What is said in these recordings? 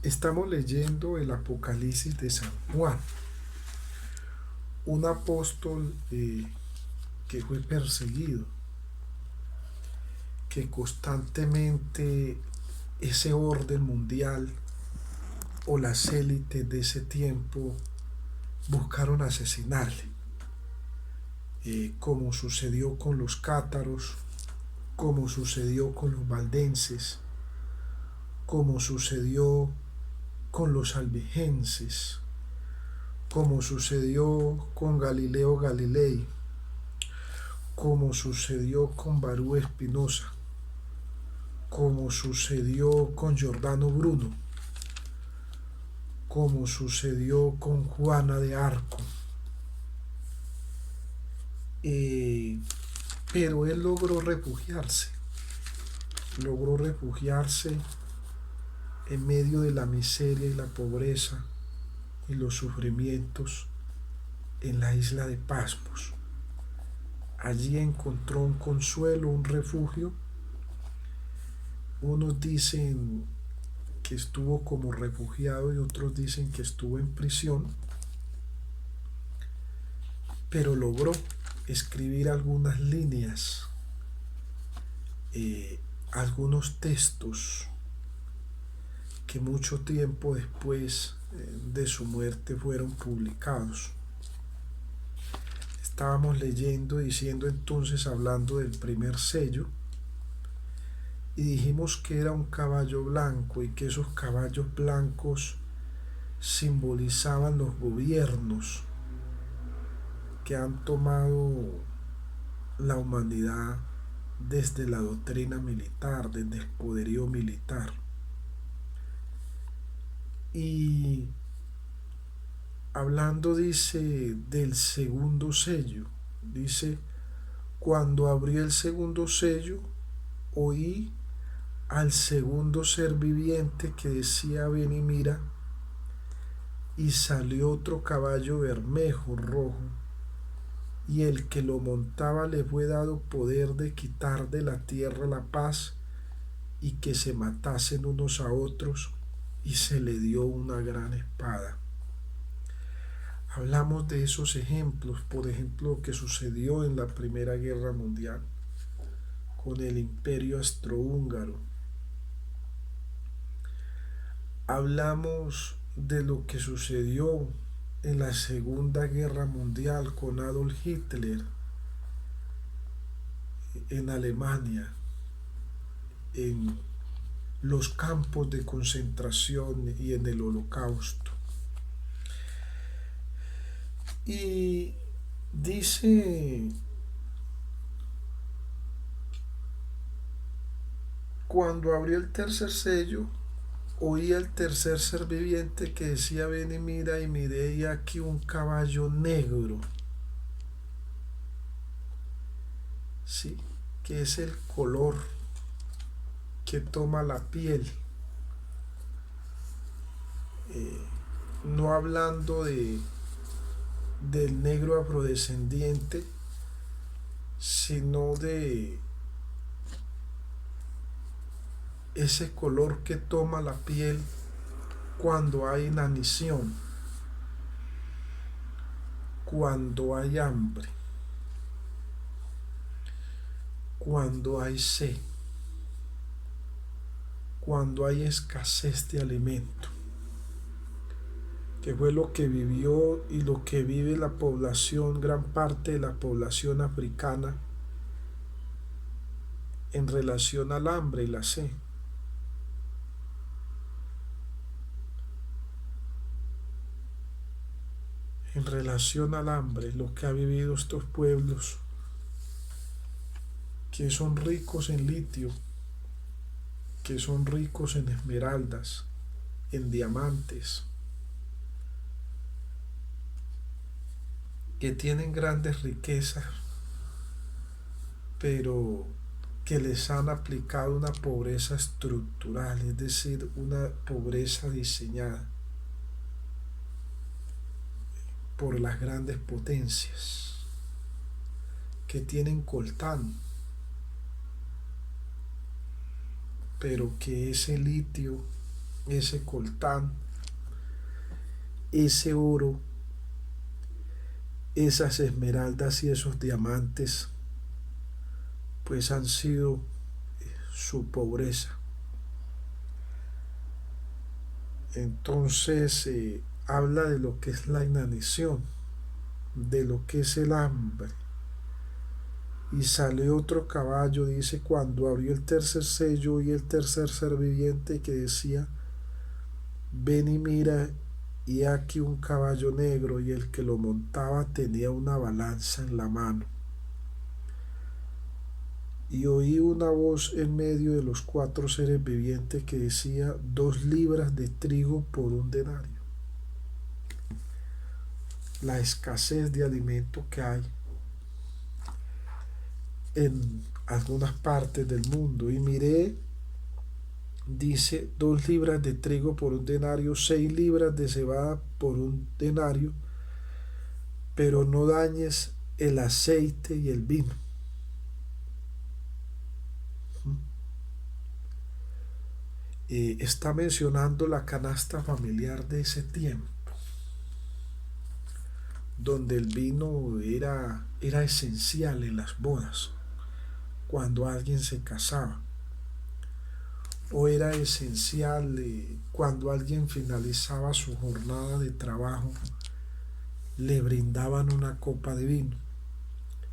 Estamos leyendo el Apocalipsis de San Juan, un apóstol que fue perseguido, que constantemente ese orden mundial o las élites de ese tiempo buscaron asesinarle, como sucedió con los cátaros, como sucedió con los valdenses, como sucedió con los albigenses, como sucedió con Galileo Galilei, como sucedió con Barú Espinosa, como sucedió con Giordano Bruno, como sucedió con Juana de Arco. Eh, pero él logró refugiarse en medio de la miseria y la pobreza y los sufrimientos en la isla de Pasmos. Allí encontró un consuelo, un refugio. Unos dicen que estuvo como refugiado y otros dicen que estuvo en prisión, pero logró escribir algunas líneas, algunos textos que mucho tiempo después de su muerte fueron publicados. Estábamos leyendo, diciendo entonces, hablando del primer sello, y dijimos que era un caballo blanco y que esos caballos blancos simbolizaban los gobiernos que han tomado la humanidad desde la doctrina militar, desde el poderío militar. Y hablando, dice, del segundo sello, dice, cuando abrió el segundo sello, oí al segundo ser viviente que decía: ven y mira. Y salió otro caballo bermejo rojo, y el que lo montaba le fue dado poder de quitar de la tierra la paz y que se matasen unos a otros, y se le dio una gran espada. Hablamos de esos ejemplos, por ejemplo, lo que sucedió en la Primera Guerra Mundial con el Imperio Austrohúngaro. Hablamos de lo que sucedió en la Segunda Guerra Mundial con Adolf Hitler en Alemania, en los campos de concentración y en el Holocausto. Y dice, cuando abrió el tercer sello, oí al tercer ser viviente que decía: ven y mira. Y miré, y aquí un caballo negro, ¿sí? Que es el color que toma la piel, eh, no hablando del negro afrodescendiente, sino de ese color que toma la piel cuando hay inanición, cuando hay hambre, cuando hay sed, cuando hay escasez de alimento, que fue lo que vivió y lo que vive la población, gran parte de la población africana, en relación al hambre y la sed. En relación al hambre, lo que ha vivido estos pueblos que son ricos en litio, que son ricos en esmeraldas, en diamantes, que tienen grandes riquezas, pero que les han aplicado una pobreza estructural, es decir, una pobreza diseñada por las grandes potencias, que tienen coltán, pero que ese litio ese coltán, ese oro, esas esmeraldas y esos diamantes, pues han sido su pobreza. Entonces habla de lo que es la inanición, de lo que es el hambre. Y sale otro caballo, dice, cuando abrió el tercer sello y el tercer ser viviente que decía, ven y mira, y aquí un caballo negro, y el que lo montaba tenía una balanza en la mano. Y oí una voz en medio de los cuatro seres vivientes que decía, 2 libras de trigo por un denario. La escasez de alimento que hay en algunas partes del mundo. Y miré, dice, 2 libras de trigo por un denario, 6 libras de cebada por un denario, pero no dañes el aceite y el vino. Está mencionando la canasta familiar de ese tiempo, donde el vino era esencial en las bodas, cuando alguien se casaba, o era esencial cuando alguien finalizaba su jornada de trabajo, le brindaban una copa de vino.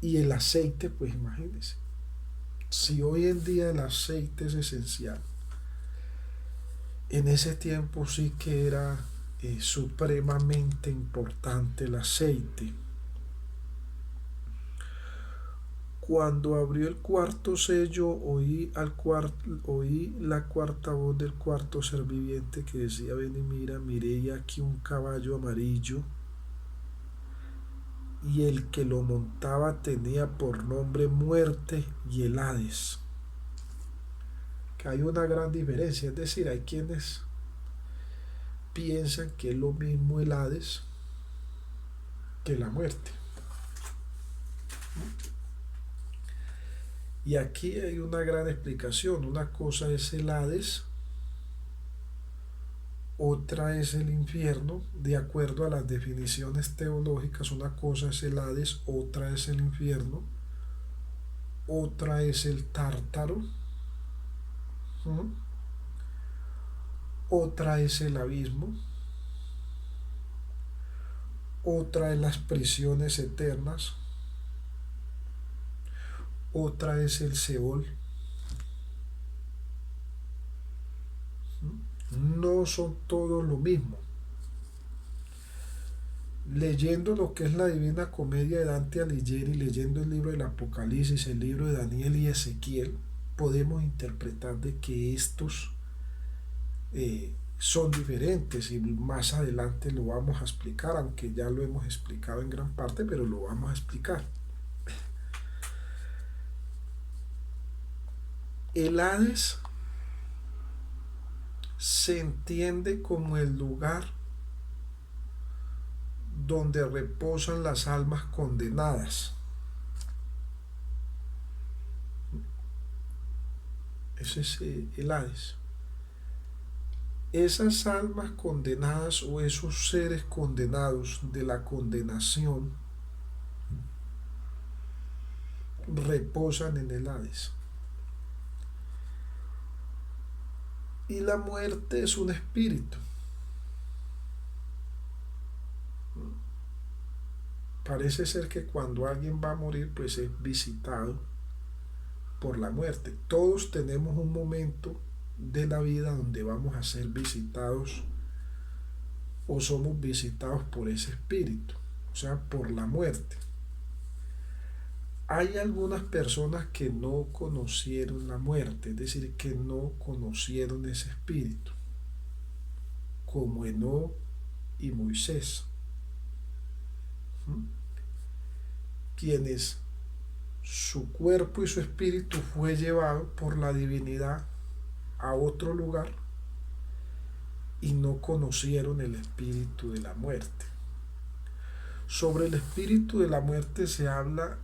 Y el aceite, pues imagínense, si hoy en día el aceite es esencial, en ese tiempo sí que era supremamente importante el aceite. Cuando abrió el cuarto sello, oí la cuarta voz del cuarto ser viviente que decía, ven y mira, miré y aquí un caballo amarillo, y el que lo montaba tenía por nombre Muerte y el Hades. Que hay una gran diferencia, es decir, hay quienes piensan que es lo mismo el Hades que la muerte. Y aquí hay una gran explicación. Una cosa es el Hades, otra es el infierno. De acuerdo a las definiciones teológicas, una cosa es el Hades, otra es el infierno, otra es el Tártaro, ¿m? Otra es el abismo, otra es las prisiones eternas, otra es el Seol. No son todos lo mismo. Leyendo lo que es la Divina Comedia de Dante Alighieri, leyendo el libro del Apocalipsis, el libro de Daniel y Ezequiel, podemos interpretar de que estos son diferentes, y más adelante lo vamos a explicar, aunque ya lo hemos explicado en gran parte, pero lo vamos a explicar. El Hades se entiende como el lugar donde reposan las almas condenadas. Ese es el Hades. Esas almas condenadas o esos seres condenados de la condenación reposan en el Hades. Y la muerte es un espíritu. Parece ser que cuando alguien va a morir, pues es visitado por la muerte. Todos tenemos un momento de la vida donde vamos a ser visitados o somos visitados por ese espíritu, o sea, por la muerte. Hay algunas personas que no conocieron la muerte, es decir, que no conocieron ese espíritu, como Enoc y Moisés, quienes su cuerpo y su espíritu fue llevado por la divinidad a otro lugar y no conocieron el espíritu de la muerte. Sobre el espíritu de la muerte se habla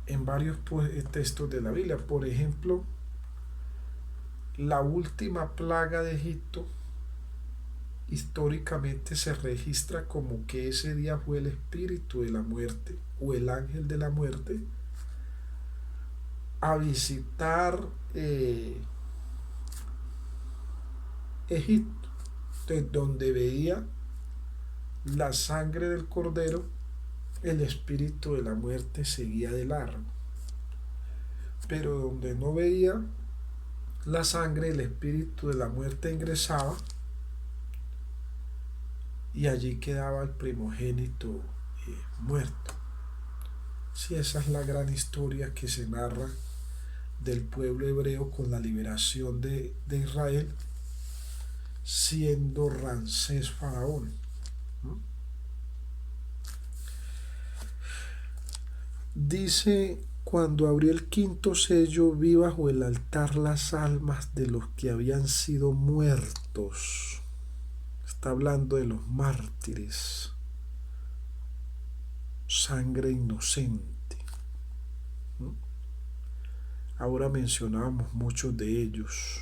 en varios textos de la Biblia. Por ejemplo, la última plaga de Egipto históricamente se registra como que ese día fue el espíritu de la muerte o el ángel de la muerte a visitar Egipto, de donde veía la sangre del cordero, el espíritu de la muerte seguía de largo, pero donde no veía la sangre, el espíritu de la muerte ingresaba y allí quedaba el primogénito muerto. Sí, esa es la gran historia que se narra del pueblo hebreo con la liberación de Israel, siendo Ramsés faraón. ¿No? Dice, cuando abrió el quinto sello, vi bajo el altar las almas de los que habían sido muertos. Está hablando de los mártires, sangre inocente. ¿No? Ahora mencionábamos muchos de ellos.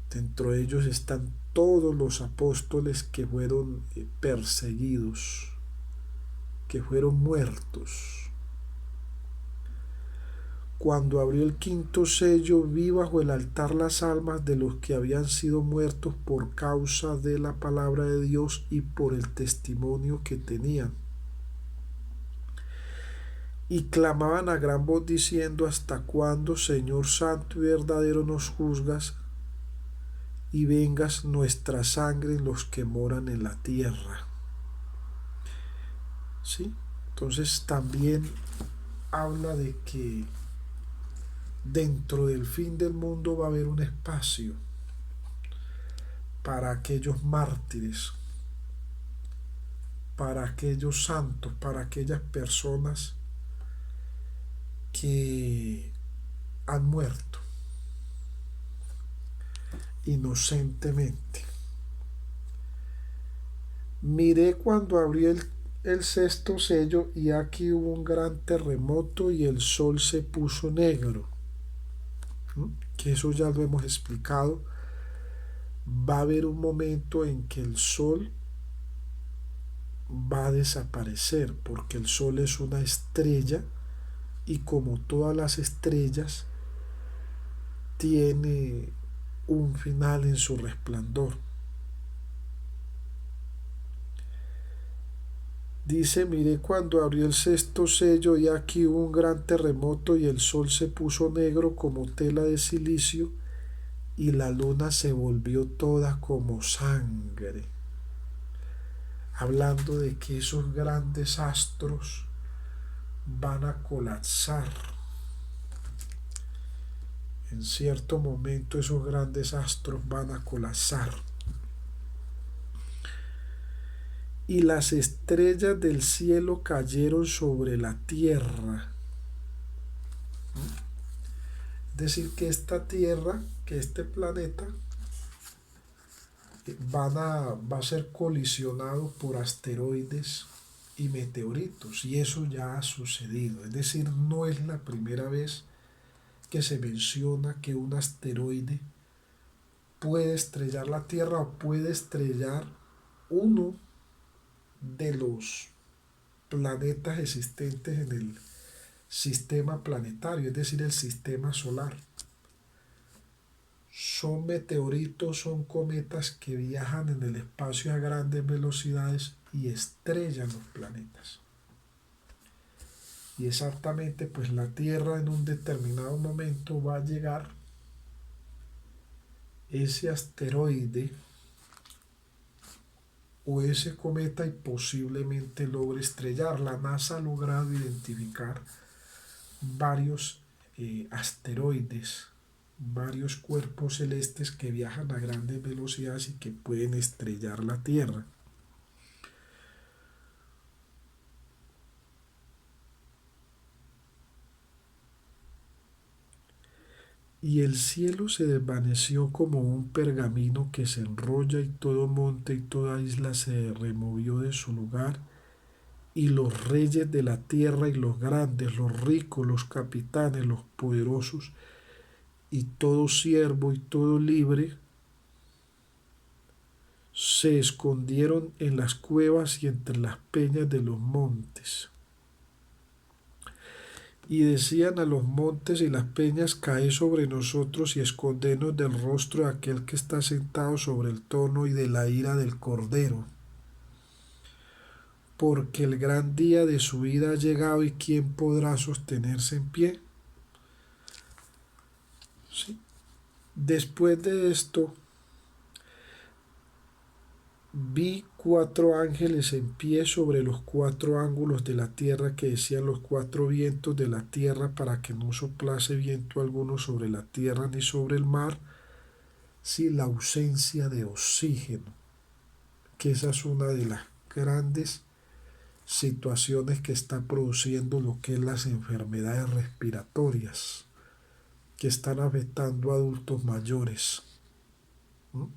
Dentro de ellos están todos los apóstoles que fueron perseguidos, que fueron muertos. Cuando abrió el quinto sello, vi bajo el altar las almas de los que habían sido muertos por causa de la palabra de Dios y por el testimonio que tenían. Y clamaban a gran voz diciendo: ¿hasta cuándo, Señor santo y verdadero, nos juzgas y vengas nuestra sangre en los que moran en la tierra? ¿Sí? Entonces también habla de que dentro del fin del mundo va a haber un espacio para aquellos mártires, para aquellos santos, para aquellas personas que han muerto inocentemente. Miré cuando abrió el sexto sello y aquí hubo un gran terremoto y el sol se puso negro. Que eso ya lo hemos explicado. Va a haber un momento en que el sol va a desaparecer, porque el sol es una estrella y como todas las estrellas tiene un final en su resplandor. Dice, miré cuando abrió el sexto sello y aquí hubo un gran terremoto y el sol se puso negro como tela de silicio y la luna se volvió toda como sangre. Hablando de que esos grandes astros van a colapsar. En cierto momento esos grandes astros van a colapsar. Y las estrellas del cielo cayeron sobre la tierra. Es decir, que esta tierra, que este planeta, va a ser colisionado por asteroides y meteoritos. Y eso ya ha sucedido. Es decir, no es la primera vez que se menciona que un asteroide puede estrellar la Tierra o puede estrellar uno de los planetas existentes en el sistema planetario, es decir, el sistema solar. Son meteoritos, son cometas que viajan en el espacio a grandes velocidades y estrellan los planetas. Y exactamente, pues la Tierra en un determinado momento va a llegar ese asteroide o ese cometa y posiblemente logre estrellar. La NASA ha logrado identificar varios asteroides, varios cuerpos celestes que viajan a grandes velocidades y que pueden estrellar la Tierra. Y el cielo se desvaneció como un pergamino que se enrolla y todo monte y toda isla se removió de su lugar y los reyes de la tierra y los grandes, los ricos, los capitanes, los poderosos y todo siervo y todo libre se escondieron en las cuevas y entre las peñas de los montes. Y decían a los montes y las peñas, caed sobre nosotros y escondenos del rostro de aquel que está sentado sobre el trono y de la ira del Cordero. Porque el gran día de su ira ha llegado y ¿quién podrá sostenerse en pie? ¿Sí? Después de esto, vi 4 ángeles en pie sobre los 4 ángulos de la tierra que decían los 4 vientos de la tierra para que no soplase viento alguno sobre la tierra ni sobre el mar, sin la ausencia de oxígeno, que esa es una de las grandes situaciones que está produciendo lo que es las enfermedades respiratorias que están afectando a adultos mayores, ¿no?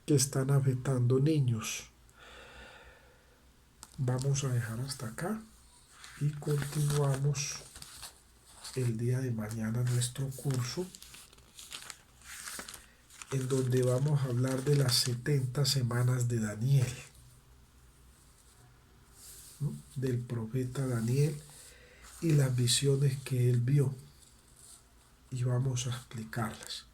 Que están afectando niños. Vamos a dejar hasta acá y continuamos el día de mañana nuestro curso en donde vamos a hablar de las 70 semanas de Daniel, ¿no? Del profeta Daniel y las visiones que él vio y vamos a explicarlas.